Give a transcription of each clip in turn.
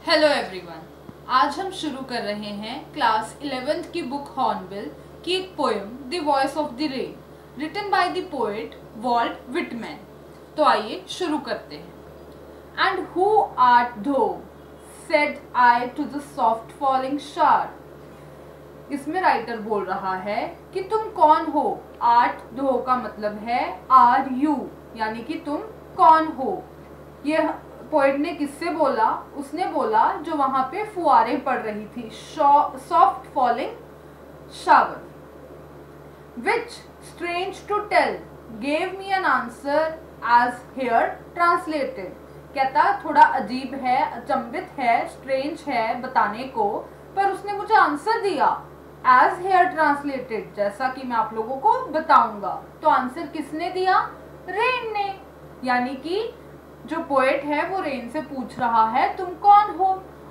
Hello everyone. आज हम शुरू कर रहे हैं क्लास 11th की बुक हॉर्नबिल की एक poem the voice of the rain, written by the poet Walt Whitman. तो आइए शुरू करते हैं। And who art thou, said I to the soft falling shower. इसमें राइटर बोल रहा है कि तुम कौन हो। आर्ट दो का मतलब है आर यू, यानी कि तुम कौन हो। ये पोएट ने किससे बोला? उसने बोला जो वहां पे फुआरे पड़ रही थी, soft falling shower. Which strange to tell gave me an answer as here translated. कहता थोड़ा अजीब है, अचंभित है, स्ट्रेंज है बताने को, पर उसने मुझे आंसर दिया एज हेयर ट्रांसलेटेड, जैसा कि मैं आप लोगों को बताऊंगा। तो आंसर किसने दिया? रेन ने। यानी कि जो पोएट है वो रेन से पूछ रहा है तुम कौन हो,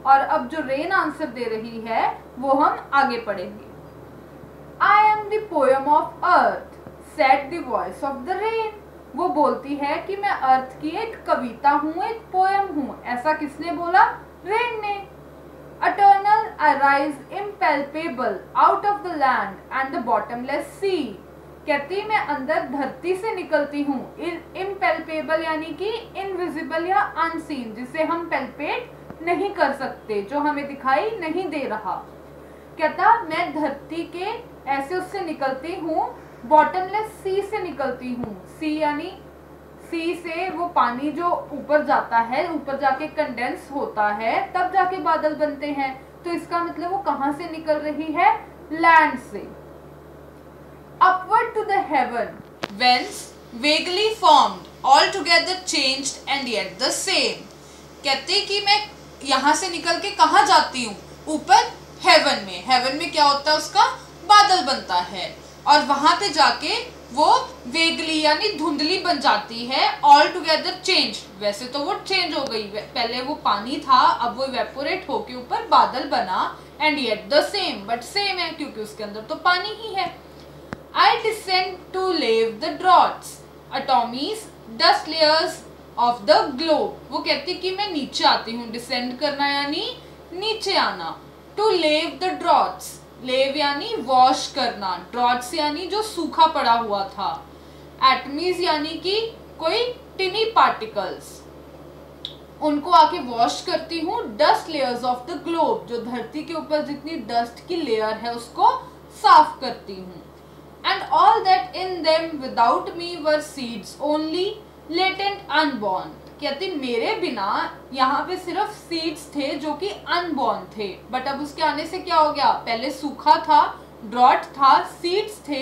और अब जो रेन आंसर दे रही है वो हम आगे पढ़ेंगे। I am the poem of earth, said the voice of the rain. वो बोलती है कि मैं अर्थ की एक कविता हूँ, एक पोएम हूँ। ऐसा किसने बोला? रेन ने। Eternal arise impalpable out of the land and the bottomless sea. कहती मैं अंदर धरती से निकलती हूँ। इम्पैल्पेबल यानी कि इनविजिबल या अनसीन, जिसे हम पैल्पेट नहीं कर सकते, जो हमें दिखाई नहीं दे रहा। कहता मैं धरती के ऐसे उससे निकलती हूँ, बॉटमलेस सी से निकलती हूँ। सी यानी सी से वो पानी जो ऊपर जाता है, ऊपर जाके कंडेंस होता है, तब जाके बादल बनते हैं। तो इसका मतलब वो कहाँ से निकल रही है? लैंड से। Upward to the heaven, whence vaguely formed, altogether changed and yet the same। कहते कि मैं यहाँ से निकल के कहाँ जाती हूँ? ऊपर हेवन में। हेवन में क्या होता है? उसका बादल बनता है, और वहां पे जाके वो वेगली यानी धुंधली बन जाती है। ऑल टुगेदर चेंज, वैसे तो वो चेंज हो गई, पहले वो पानी था, अब वो इवेपोरेट होके ऊपर बादल बना। And yet the same, but same है क्योंकि उसके अंदर तो पानी ही है। I descend to lave the draughts, atomies, dust layers of the globe। वो कहती कि मैं नीचे आती हूँ। डिसेंड करना यानी नीचे आना। To lave the draughts, लेव यानी वॉश करना, ड्रॉट्स यानी जो सूखा पड़ा हुआ था, एटमीज यानी कि कोई टिनी पार्टिकल्स, उनको आके वॉश करती हूँ। Dust layers of the globe, जो धरती के ऊपर जितनी डस्ट की लेयर है उसको साफ करती हूँ। And all that in them without me were seeds only, latent unborn। कहती मेरे बिना यहाँ पे सिर्फ सीड्स थे जो कि अनबॉर्न थे, बट अब उसके आने से क्या हो गया? पहले सूखा था, ड्रॉट था, सीड्स थे,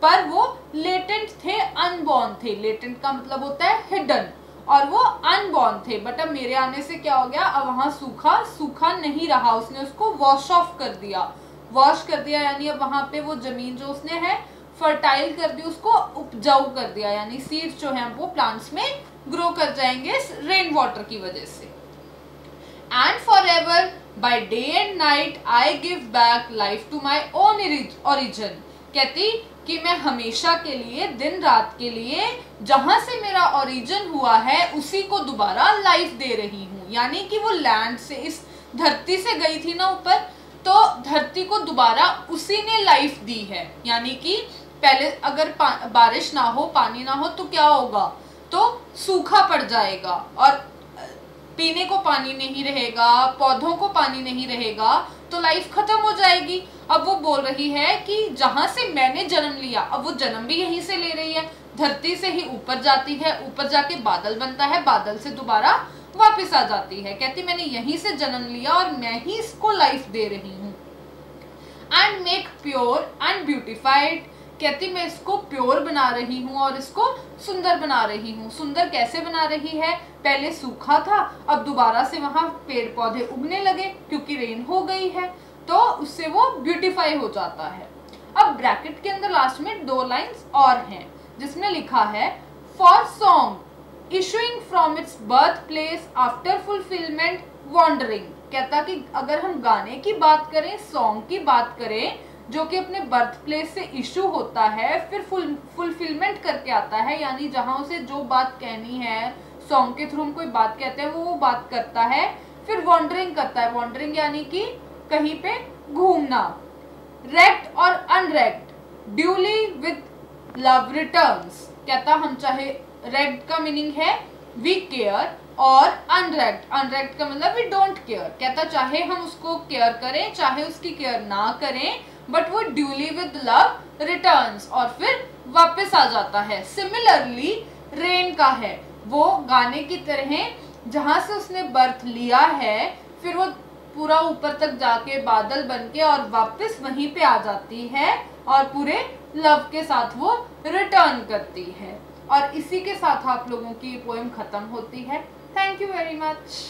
पर वो लेटेंट थे, अनबॉर्न थे। लेटेंट का मतलब होता है हिडन, और वो अनबॉर्न थे। बट अब मेरे आने से क्या हो गया? अब वहां सूखा सूखा नहीं रहा, उसने उसको वॉश ऑफ कर दिया। वॉश कर दिया यानी अब वहां पे वो जमीन जो उसने है फर्टाइल कर दी, उसको उपजाऊ कर दिया, यानी सीड्स जो हैं वो प्लांट्स में ग्रो कर जाएंगे रेन वाटर की वजह से। And forever by day and night I give back life to my own origin. कहती कि मैं हमेशा के लिए, दिन रात के लिए, जहां से मेरा ओरिजिन हुआ है उसी को दोबारा लाइफ दे रही हूँ। यानी कि वो लैंड से, इस धरती से गई थी ना ऊपर, तो धरती को दोबारा उसी ने लाइफ दी है। यानी कि पहले अगर बारिश ना हो, पानी ना हो, तो क्या होगा? तो सूखा पड़ जाएगा, और पीने को पानी नहीं रहेगा, पौधों को पानी नहीं रहेगा, तो लाइफ खत्म हो जाएगी। अब वो बोल रही है कि जहां से मैंने जन्म लिया, अब वो जन्म भी यहीं से ले रही है, धरती से ही ऊपर जाती है, ऊपर जाके बादल बनता है, बादल से दोबारा वापस आ जाती है। कहती मैंने यहीं से जन्म लिया और मैं ही इसको लाइफ दे रही हूँ। And make pure and beautified. कहती मैं इसको प्योर बना रही हूँ और इसको सुंदर बना रही हूँ। सुंदर कैसे बना रही है? पहले सूखा था, अब दोबारा से वहां पेड़ पौधे उगने लगे क्योंकि रेन हो गई है, तो उससे वो ब्यूटिफाई हो जाता है। अब ब्रैकेट के अंदर लास्ट में 2 लाइंस और हैं, जिसमें लिखा है for song issuing from its birth place after fulfilment wandering. कहता कि अगर हम गाने की बात करें, सॉन्ग की बात करें, जो कि अपने बर्थ प्लेस से इशू होता है, फिर फुलफिलमेंट करके आता है, यानी जहां उसे जो बात कहनी है, सॉन्ग के थ्रू हम कोई बात कहते हैं, वो बात करता है, फिर वॉन्डरिंग करता है, वॉन्डरिंग यानी कि कहीं पे घूमना। रेक्ट और अनरेक्ट ड्यूली विद लव रिटर्न्स, कहता हम चाहे, रेक्ट का मीनिंग है वी केयर, और अनरेक्ट, अनरेक्ट का मतलब वी डोंट केयर, कहता चाहे हम उसको केयर करें चाहे उसकी केयर ना करें, बट वो ड्यूली विद लव रिटर्न्स, और फिर वापस आ जाता है। सिमिलरली रेन का है, वो गाने की तरह जहां से उसने बर्थ लिया है फिर वो पूरा ऊपर तक जाके बादल बन के और वापस वहीं पे आ जाती है और पूरे लव के साथ वो रिटर्न करती है। और इसी के साथ आप लोगों की पोएम खत्म होती है। Thank you very much.